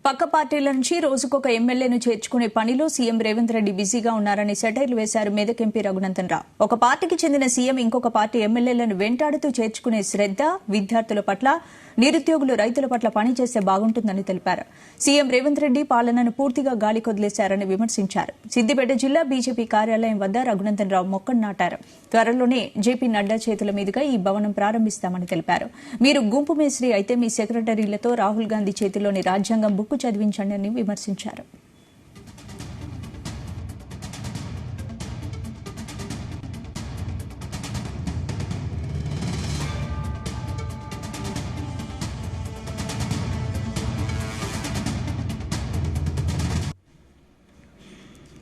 పక్క పార్టీల నుంచి రోజుకొక ఎమ్మెల్యేను చేర్చుకునే పనిలో సీఎం రేవంత్ రెడ్డి బిజీగా ఉన్నారని సెటైర్లు వేశారు మెదక్ ఎంపీ రఘునందన్ రావు. ఒక పార్టీకి చెందిన సీఎం ఇంకొక పార్టీ ఎమ్మెల్యేలను వెంటాడుతూ చేర్చుకునే శ్రద్ధ, విద్యార్థుల పట్ల, నిరుద్యోగులు, రైతుల పట్ల పనిచేస్తే బాగుంటుందని తెలిపారు. సీఎం రేవంత్ రెడ్డి పాలనను పూర్తిగా గాలికొదిలేశారని విమర్శించారు. సిద్దిపేట జిల్లా బీజేపీ కార్యాలయం వద్ద రఘునందన్ రావు మొక్కను నాటారు. త్వరలోనే జేపీ నడ్డా చేతుల మీదుగా ఈ భవనం ప్రారంభిస్తామని తెలిపారు. మీరు గుంపు మేస్త్రి అయితే మీ సెక్రటరీలతో రాహుల్ గాంధీ చేతిలోని రాజ్యాంగం బుక్కు చదివించండి అని విమర్శించారు.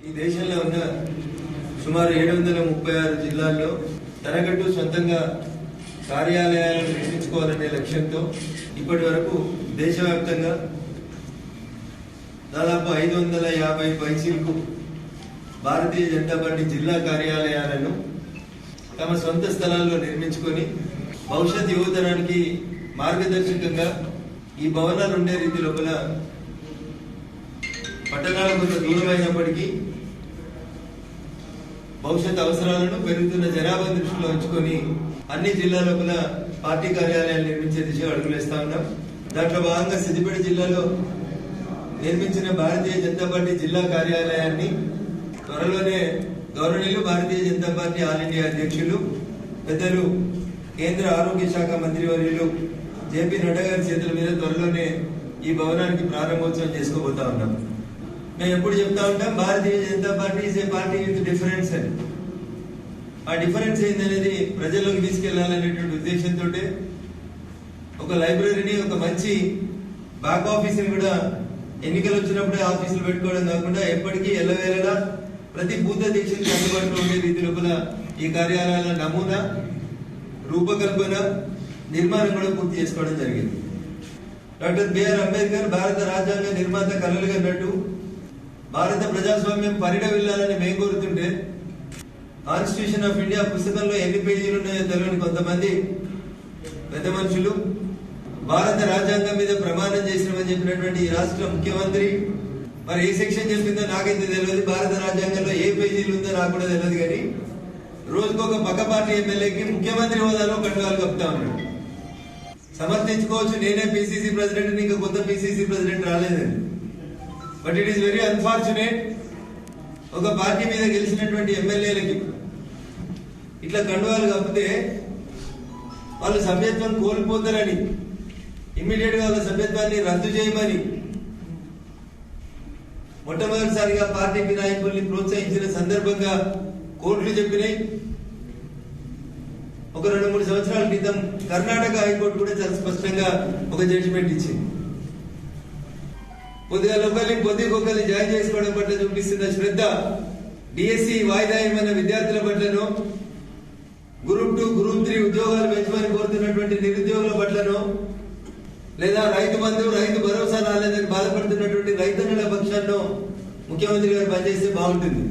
ఈ దేశంలో ఉన్న సుమారు 736 జిల్లాల్లో తనకంటూ సొంతంగా కార్యాలయాలను నిర్మించుకోవాలనే లక్ష్యంతో ఇప్పటి వరకు దేశవ్యాప్తంగా దాదాపు 550 పైచీలకు భారతీయ జనతా పార్టీ జిల్లా కార్యాలయాలను తమ సొంత స్థలాల్లో నిర్మించుకొని భవిష్యత్ యువతరానికి మార్గదర్శకంగా ఈ భవనాలు ఉండే రీతి లోపల పట్టణాలకు కొంత దూరమైనప్పటికీ భవిష్యత్ అవసరాలను పెరుగుతున్న జనాభా దృష్టిలో ఉంచుకొని అన్ని జిల్లా లోపల పార్టీ కార్యాలయాలు నిర్మించే దిశగా అడుగులేస్తా ఉన్నాం. దాంట్లో భాగంగా సిద్దిపేట జిల్లాలో నిర్మించిన భారతీయ జనతా పార్టీ జిల్లా కార్యాలయాన్ని త్వరలోనే గౌరవనీయులు భారతీయ జనతా పార్టీ ఆల్ ఇండియా అధ్యక్షులు పెద్దలు కేంద్ర ఆరోగ్య శాఖ మంత్రివర్యులు జేపీ నడ్డా గారి చేతుల మీద త్వరలోనే ఈ భవనానికి ప్రారంభోత్సవం చేసుకోబోతా ఉన్నాం. మేము ఎప్పుడు చెప్తా ఉంటాం, Bharatiya Janata Party is a party with difference అని. ఆ డిఫరెన్స్ ఏందనేది ప్రజల్లోకి తీసుకెళ్లాలనేటువంటి ఉద్దేశంతో ఒక లైబ్రరీని, ఒక మంచి బ్యాక్ ఆఫీసుని కూడా ఎన్నికలు వచ్చినప్పుడే ఆఫీసులు పెట్టుకోవడం కాకుండా ఎప్పటికీ ఎల్లవేళలా ప్రతి బూత్ అధ్యక్షునికి అందుబాటులో ఉండే రీతి లోపల ఈ కార్యాలయాల నమూనా, రూపకల్పన, నిర్మాణం కూడా పూర్తి చేసుకోవడం జరిగింది. డాక్టర్ బిఆర్ అంబేద్కర్ భారత రాజ్యాంగ నిర్మాత కలలుగా అన్నట్టు భారత ప్రజాస్వామ్యం పరిడవిల్లాలని మేము కోరుతుంటే కాన్స్టిట్యూషన్ ఆఫ్ ఇండియా పుస్తకంలో ఎన్ని పేజీలు ఉన్నాయో తెలియని కొంతమంది పెద్ద మనుషులు భారత రాజ్యాంగం మీద ప్రమాణం చేసినామని చెప్పినటువంటి ఈ రాష్ట్ర ముఖ్యమంత్రి మరి ఏ సెక్షన్ చెప్పిందో నాకైతే తెలియదు, భారత రాజ్యాంగంలో ఏ పేజీలు ఉందో నాకు కూడా తెలియదు. కానీ రోజుకొక పక్క పార్టీ ఎమ్మెల్యేకి ముఖ్యమంత్రి హోదాలో కండువాలు కప్పుతా ఉన్నాడు. సమర్థించుకోవచ్చు, నేనే పిసిసి ప్రెసిడెంట్, ఇంకా కొత్త పిసిసి ప్రెసిడెంట్ రాలేదని. But it is very unfortunate, ఒక పార్టీ మీద గెలిచినటువంటి ఎమ్మెల్యేలకి ఇట్లా కండువాలు కప్పితే వాళ్ళు సభ్యత్వం కోల్పోతారని ఇమ్మీడియట్ గా వాళ్ళ సభ్యత్వాన్ని రద్దు చేయమని మొట్టమొదటిసారిగా పార్టీ ఫిరాయింపుల్ని ప్రోత్సహించిన సందర్భంగా కోర్టులు చెప్పినాయి. ఒక 2-3 సంవత్సరాల క్రితం కర్ణాటక హైకోర్టు కూడా చాలా స్పష్టంగా ఒక జడ్జిమెంట్ ఇచ్చింది. కొద్దిగా కొద్దిగొక్కరిని జాయిన్ చేసుకోవడం పట్ల చూపిస్తున్న శ్రద్ధ, డిఎస్సి వాయిదా ఏమైనా విద్యార్థుల పట్లనో, గ్రూప్ 2, గ్రూప్ 3 ఉద్యోగాలు పెంచమని కోరుతున్నటువంటి నిరుద్యోగుల పట్లనో, లేదా రైతు బంధు, రైతు భరోసా రాలేదని బాధపడుతున్నటువంటి రైతన్నుల పక్షాన్నో ముఖ్యమంత్రి గారు పనిచేస్తే బాగుంటుంది.